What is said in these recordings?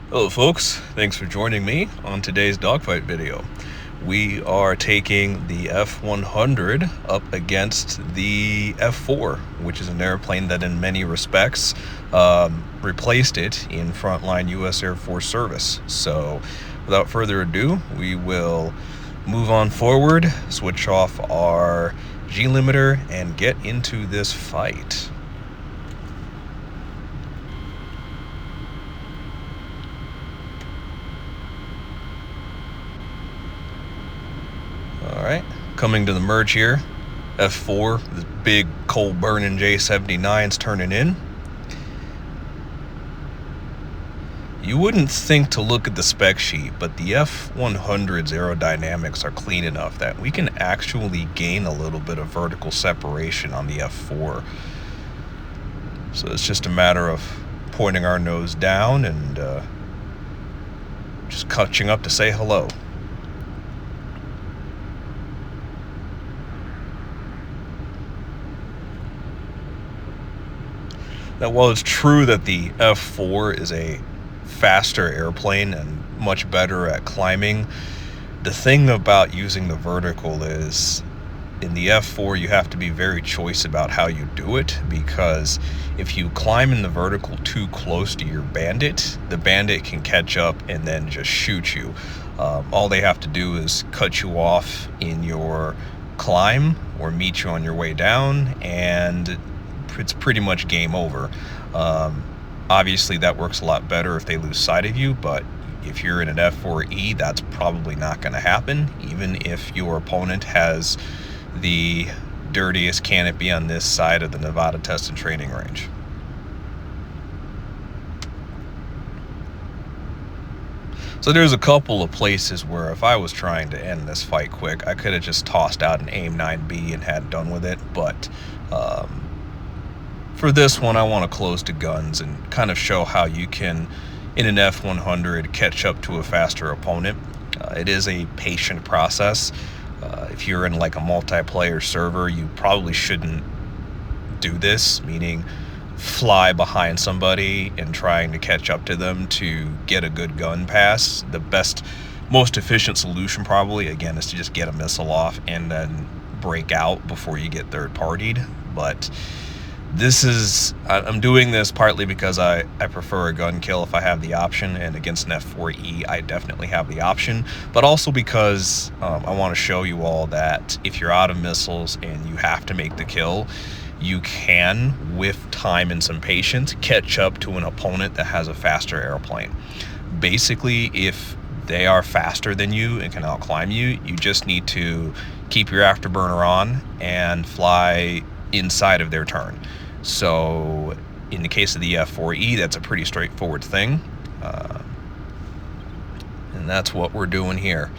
Hello folks, thanks for joining me on today's Dogfight video. We are taking the F-100 up against the F-4, which is an airplane that in many respects replaced it in frontline U.S. Air Force service. So without further ado, we will move on forward, switch off our G-limiter, and get into this fight. Alright, coming to the merge here. F4, this big coal burning J79's turning in. You wouldn't think to look at the spec sheet, but the F-100's aerodynamics are clean enough that we can actually gain a little bit of vertical separation on the F4. So it's just a matter of pointing our nose down and just catching up to say hello. Now, while it's true that the F4 is a faster airplane and much better at climbing, the thing about using the vertical is in the F4 you have to be very choice about how you do it, because if you climb in the vertical too close to your bandit, the bandit can catch up and then just shoot you. All they have to do is cut you off in your climb or meet you on your way down, and it's pretty much game over. Obviously that works a lot better if they lose sight of you, but if you're in an F-4E, that's probably not going to happen, even if your opponent has the dirtiest canopy on this side of the Nevada Test and Training Range. So there's a couple of places where if I was trying to end this fight quick, I could have just tossed out an AIM-9B and had done with it, but for this one, I want to close to guns and kind of show how you can, in an F-100, catch up to a faster opponent. It is a patient process. If you're in like a multiplayer server, you probably shouldn't do this, meaning fly behind somebody and trying to catch up to them to get a good gun pass. The best, most efficient solution probably, again, is to just get a missile off and then break out before you get third-partied. But I'm doing this partly because I prefer a gun kill if I have the option, and against an F-4E I definitely have the option, but also because I want to show you all that if you're out of missiles and you have to make the kill, you can, with time and some patience, catch up to an opponent that has a faster airplane. Basically, if they are faster than you and can outclimb you, you just need to keep your afterburner on and fly inside of their turn. So in the case of the F-4E, that's a pretty straightforward thing, and that's what we're doing here.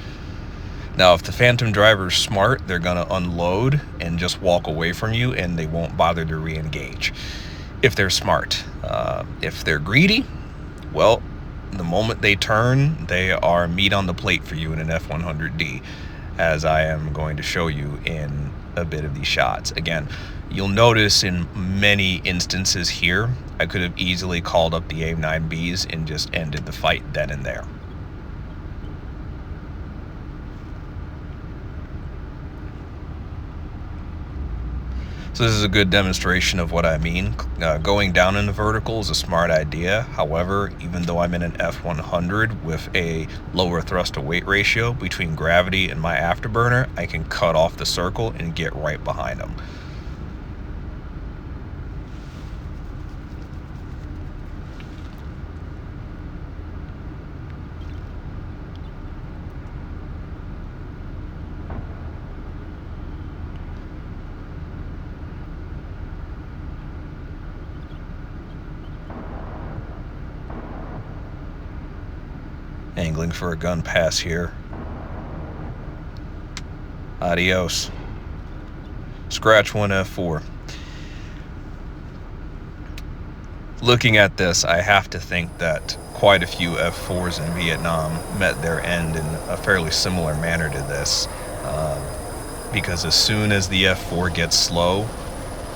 Now, if the Phantom driver's smart, they're gonna unload and just walk away from you, and they won't bother to re-engage if they're smart. If they're greedy, well, the moment they turn, they are meat on the plate for you in an F-100D, as I am going to show you in a bit of these shots. Again, you'll notice in many instances here, I could have easily called up the AIM-9Bs and just ended the fight then and there. So this is a good demonstration of what I mean. Going down in the vertical is a smart idea. However, even though I'm in an F-100 with a lower thrust to weight ratio between gravity and my afterburner, I can cut off the circle and get right behind them. Angling for a gun pass here. Adios. Scratch one F4. Looking at this, I have to think that quite a few F4s in Vietnam met their end in a fairly similar manner to this. Because as soon as the F4 gets slow,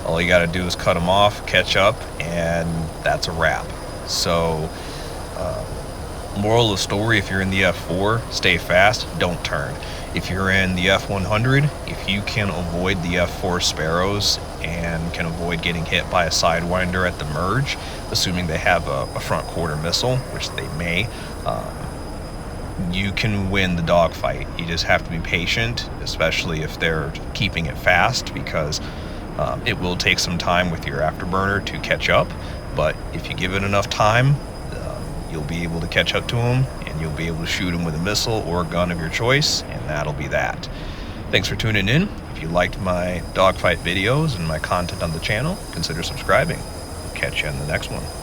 all you got to do is cut them off, catch up, and that's a wrap. So Moral of the story, if you're in the F4, stay fast, don't turn. If you're in the F-100, if you can avoid the F4 Sparrows and can avoid getting hit by a Sidewinder at the merge, assuming they have a front quarter missile, which they may, you can win the dogfight. You just have to be patient, especially if they're keeping it fast, because it will take some time with your afterburner to catch up. But if you give it enough time, you'll be able to catch up to them, and you'll be able to shoot them with a missile or a gun of your choice, and that'll be that. Thanks for tuning in. If you liked my dogfight videos and my content on the channel, consider subscribing. Catch you in the next one.